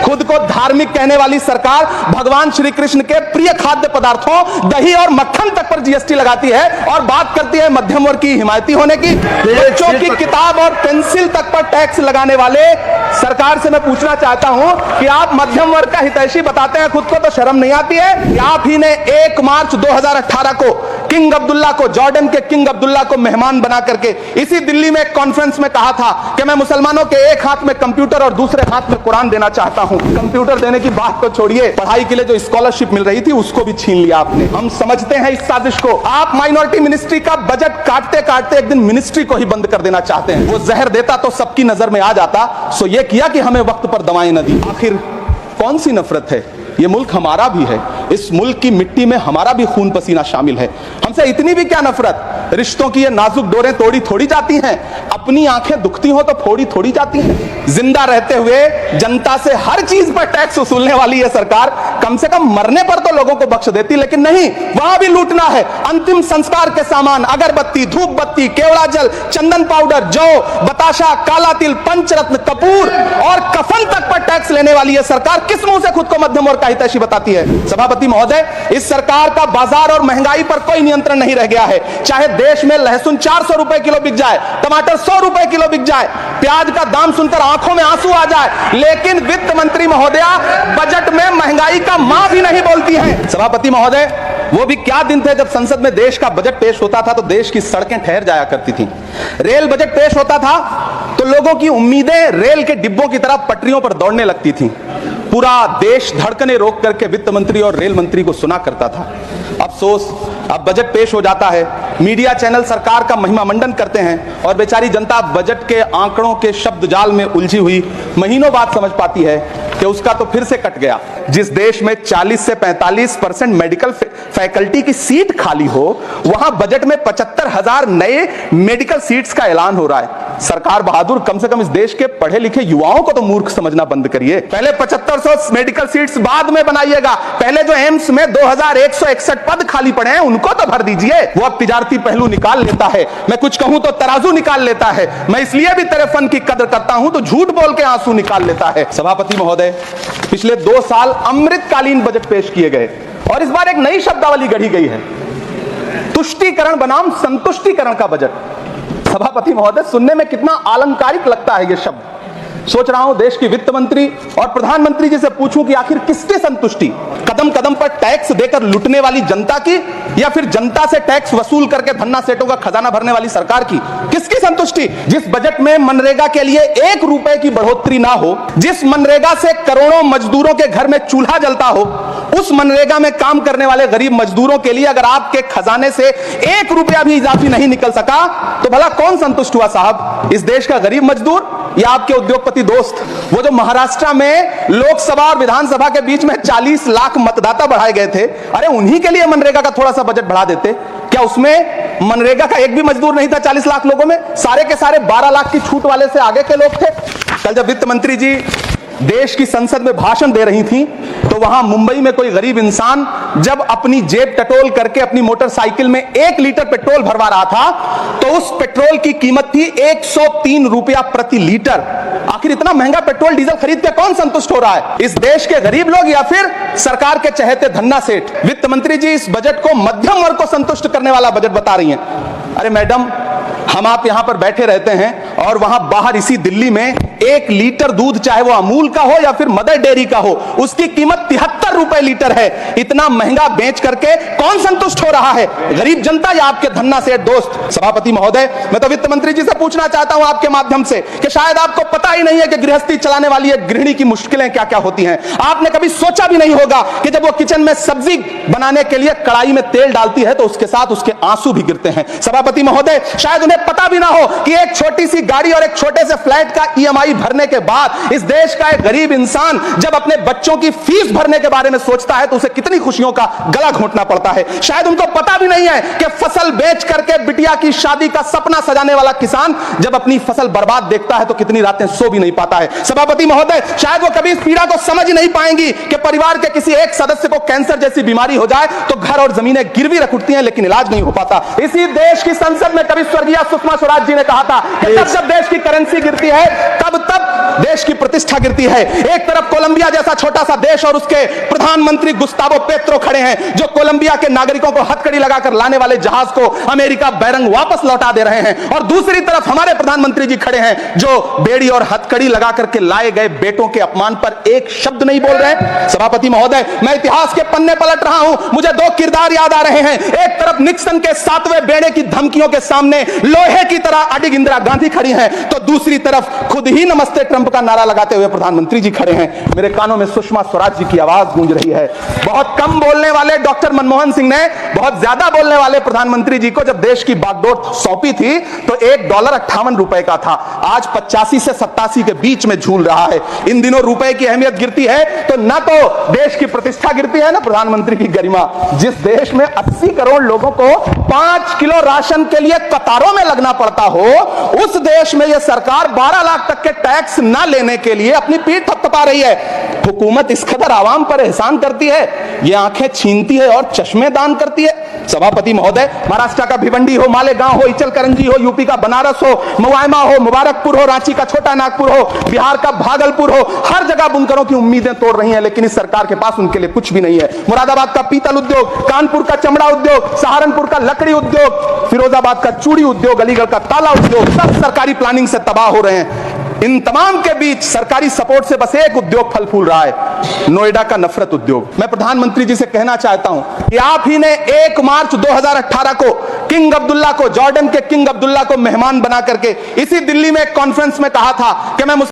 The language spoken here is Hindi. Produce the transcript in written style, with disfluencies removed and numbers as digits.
खुद को धार्मिक कहने वाली सरकार भगवान श्री कृष्ण के प्रिय खाद्य पदार्थों दही और मक्खन तक पर जीएसटी लगाती है और बात करती है मध्यम वर्ग की हिमायती होने की। बच्चों की किताब और पेंसिल तक पर टैक्स लगाने वाले सरकार से मैं पूछना चाहता हूं कि आप मध्यम वर्ग का हितैषी बताते हैं खुद को, तो शर्म नहीं आती है? आप ही ने 1 मार्च 2018 को किंग अब्दुल्ला को, जॉर्डन के किंग अब्दुल्ला को मेहमान बना करके इसी दिल्ली में एक कॉन्फ्रेंस में कहा था कि मैं मुसलमानों के एक हाथ में कंप्यूटर और दूसरे हाथ में कुरान देना चाहता हूं। कंप्यूटर देने की बात तो छोड़िए, पढ़ाई के लिए जो स्कॉलरशिप मिल रही थी उसको भी छीन लिया आपने। हम समझते हैं इस साजिश को। आप माइनॉरिटी मिनिस्ट्री का बजट काटते काटते एक दिन मिनिस्ट्री को ही बंद कर देना चाहते हैं। वो जहर देता तो सबकी नजर में आ जाता, सो ये किया कि हमें वक्त पर दवाएं न दी। आखिर कौन सी नफरत है? ये मुल्क हमारा भी है, इस मुल्क की मिट्टी में हमारा भी खून पसीना शामिल है। हमसे इतनी भी क्या नफरत? रिश्तों की ये नाजुक डोरें तोड़ी थोड़ी जाती हैं, अपनी आंखें दुखती हो तो फोड़ी थोड़ी जाती हैं। जिंदा रहते हुए जनता से हर चीज पर टैक्स वसूलने वाली ये सरकार कम से कम मरने पर तो लोगों को बख्श देती, लेकिन नहीं, वहां भी लूटना है। अंतिम संस्कार के सामान, अगरबत्ती, धूप बत्ती, केवड़ा जल, चंदन पाउडर, जौ, बताशा, काला तिल, पंचरत्न, कपूर और कफन तक पर टैक्स लेने वाली ये सरकार किस मुंह से खुद को मध्यम वर्ग का हितैषी बताती है? सभापति महोदय, इस सरकार का बाजार और महंगाई पर कोई नियंत्रण नहीं रह गया है। चाहे देश में लहसुन 400 रुपए किलो बिक जाए, टमाटर 100 रुपए किलो बिक जाए, प्याज का दाम सुनकर आंखों में आंसू आ जाए, लेकिन वित्त मंत्री महोदया बजट में महंगाई का मां भी नहीं बोलती है। सभापति महोदय, वो भी क्या दिन थे जब संसद में देश का बजट पेश होता था तो देश की सड़कें ठहर जाया करती थी। रेल बजट पेश होता था तो लोगों की उम्मीदें रेल के डिब्बों की तरह पटरियों पर दौड़ने लगती थी। पूरा देश धड़कने रोक करके वित्त मंत्री और रेल मंत्री को सुना करता था। अफसोस, अब बजट पेश हो जाता है, मीडिया चैनल सरकार का महिमा मंडन करते हैं और बेचारी जनता बजट के आंकड़ों के शब्द जाल में उलझी हुई महीनों बाद समझ पाती है कि उसका तो फिर से कट गया। जिस देश में 40 से 45% मेडिकल फैकल्टी की सीट खाली हो, वहां बजट में 75,000 नए मेडिकल सीट्स का ऐलान हो रहा है। सरकार बहादुर, कम से कम इस देश के पढ़े लिखे युवाओं को तो मूर्ख समझना बंद करिए। पहले 7500 मेडिकल सीट्स बाद में बनाइएगा, पहले जो एम्स में 2161 पद खाली पड़े हैं उनको तो भर दीजिए। वो अब तिजारती पहलू निकाल लेता है, मैं कुछ कहूं तो तराजू निकाल लेता है, मैं इसलिए भी तेरे फन की कदर करता हूं तो झूठ बोल के आंसू निकाल लेता है। सभापति महोदय, पिछले 2 साल अमृतकालीन बजट पेश किए गए और इस बार एक नई शब्दावली गढ़ी गई है, तुष्टीकरण बनाम संतुष्टीकरण का बजट। सभापति महोदय, सुनने में कितना अलंकारिक लगता है ये शब्द। सोच रहा हूं देश की वित्त मंत्री और प्रधानमंत्री जी से पूछूं कि आखिर किसकी संतुष्टि? कदम कदम पर टैक्स देकर लुटने वाली जनता की, या फिर जनता से टैक्स वसूल करके धन्ना सेठों का खजाना भरने वाली सरकार की? किसकी संतुष्टि? जिस बजट में मनरेगा के लिए 1 रुपए की बढ़ोतरी ना हो, जिस मनरेगा से करोड़ों मजदूरों के घर में चूल्हा जलता हो, उस मनरेगा में काम करने वाले गरीब मजदूरों के लिए अगर आपके खजाने से 1 रुपया भी इजाफी नहीं निकल सका तो भला कौन संतुष्ट हुआ साहब? इस देश का गरीब मजदूर या आपके उद्योगपति दोस्त? वो जो महाराष्ट्र में लोकसभा और विधानसभा के बीच में 40 लाख मतदाता बढ़ाए गए थे, अरे उन्हीं के लिए मनरेगा का थोड़ा सा बजट बढ़ा देते। क्या उसमें मनरेगा का एक भी मजदूर नहीं था 40 लाख लोगों में? सारे के सारे 12 लाख की छूट वाले से आगे के लोग थे। कल जब वित्त मंत्री जी देश की संसद में भाषण दे रही थी तो वहां मुंबई में कोई गरीब इंसान जब अपनी जेब टटोल करके अपनी मोटरसाइकिल में 1 लीटर पेट्रोल भरवा रहा था तो उस पेट्रोल की कीमत थी 103 रुपया प्रति लीटर। आखिर इतना महंगा पेट्रोल डीजल खरीद के कौन संतुष्ट हो रहा है? इस देश के गरीब लोग या फिर सरकार के चहेते धन्ना सेठ? वित्त मंत्री जी इस बजट को मध्यम वर्ग को संतुष्ट करने वाला बजट बता रही हैं। अरे मैडम, हम आप यहां पर बैठे रहते हैं और वहां बाहर इसी दिल्ली में 1 लीटर दूध, चाहे वो अमूल का हो या फिर मदर डेयरी का हो, उसकी कीमत 73 रुपए लीटर है। इतना महंगा बेच करके कौन संतुष्ट हो रहा है? गरीब जनता या आपके धन्ना सेठ दोस्त? सभापति महोदय, मैं तो वित्त मंत्री जी से पूछना चाहता हूं आपके माध्यम से कि शायद आपको पता ही नहीं है कि गृहस्थी चलाने वाली एक गृहिणी की मुश्किलें क्या क्या होती हैं। आपने कभी सोचा भी नहीं होगा कि जब वो किचन में सब्जी बनाने के लिए कड़ाई में तेल डालती है तो उसके साथ उसके आंसू भी गिरते हैं। सभापति महोदय, शायद उन्हें पता भी ना हो कि एक छोटी सी गाड़ी और एक छोटे से फ्लैट का ईएमआई भरने के बाद इस देश का एक गरीब इंसान जब अपने बच्चों की फीस भरने के बारे में सोचता है तो उसे कितनी खुशियों का गला घोंटना पड़ता है। शायद उनको पता भी नहीं है कि फसल बेच करके बिटिया की शादी का सपना सजाने वाला किसान जब अपनी फसल बर्बाद देखता है तो कितनी रातें सो भी नहीं पाता है। सभापति महोदय, शायद वो कभी इस पीड़ा को समझ ही नहीं पाएंगी कि परिवार के किसी एक सदस्य को कैंसर जैसी बीमारी हो जाए तो घर और जमीनें गिरवी रख उठती हैं लेकिन इलाज नहीं हो पाता। इसी देश की संसद में कभी स्वर्गीय सुषमा स्वराज जी ने कहा था कि जब जब देश की करेंसी गिरती है तब तब देश की प्रतिष्ठा गिरती है। एक तरफ कोलंबिया जैसा छोटा सा देश और उसके प्रधानमंत्री गुस्तावो पेत्रो खड़े हैं, जो कोलंबिया के नागरिकों को हथकड़ी लगाकर लाने वाले जहाज को अमेरिका बैरंग वापस लौटा दे रहे हैं, और दूसरी तरफ हमारे प्रधानमंत्री जी खड़े हैं जो बेड़ी और हथकड़ी लगा करके लाए गए बेटों के अपमान पर एक शब्द नहीं बोल रहे हैं। सभापति महोदय, मैं इतिहास के पन्ने पलट रहा हूं, मुझे दो किरदार याद आ रहे हैं। एक तरफ निक्सन के 7वें बेड़े की धमकियों के सामने लोहे की तरह अडिग इंदिरा गांधी खड़ी हैं, तो दूसरी तरफ खुद ही नमस्ते ट्रंप का नारा लगाते हुए प्रधानमंत्री जी खड़े हैं। मेरे कानों में सुषमा स्वराज जी की आवाज गूंज रही है। बहुत कम बोलने वाले डॉक्टर मनमोहन सिंह ने बहुत ज्यादा बोलने वाले प्रधानमंत्री जी को जब देश की बागडोर सौंपी थी तो $1.58 का था, आज 85 से 87 के बीच में झूल रहा है। इन दिनों रुपए की अहमियत गिरती है तो न तो देश की प्रतिष्ठा गिरती है, ना प्रधानमंत्री की गरिमा। जिस देश में 80 करोड़ लोगों को 5 किलो राशन के लिए कतारों में लगना पड़ता हो, उस देश में यह सरकार 12 लाख तक के टैक्स ना लेने के लिए अपनी पीठ थपथपा रही है। हुकूमत इस कदर आवाम पर एहसान करती है, ये आंखें छीनती है और चश्मे दान करती है। सभापति महोदय, महाराष्ट्र का भिवंडी हो, मालेगांव हो, इचलकरंजी हो, यूपी का बनारस हो, मुआयमा हो, मुबारकपुर हो, रांची का छोटा नागपुर हो, बिहार का भागलपुर हो, हर जगह बुनकरों की उम्मीदें तोड़ रही हैं, लेकिन इस सरकार के पास उनके लिए कुछ भी नहीं है। मुरादाबाद का पीतल उद्योग, कानपुर का चमड़ा उद्योग, सहारनपुर का लकड़ी उद्योग, फिरोजाबाद का चूड़ी उद्योग, अलीगढ़ का ताला उद्योग, सब सरकारी प्लानिंग से तबाह हो रहे हैं। इन तमाम के बीच सरकारी सपोर्ट से बस एक उद्योग फल फूल रहा है, नोएडा का नफरत उद्योग। मैं प्रधानमंत्री जी से कहना चाहता हूं कि आप ही ने 1 मार्च 2018 को किंग अब्दुल्ला को, जॉर्डन के किंग अब्दुल्ला को मेहमान बना करके इसी दिल्ली में एक कॉन्फ्रेंस में कहा था कि मैं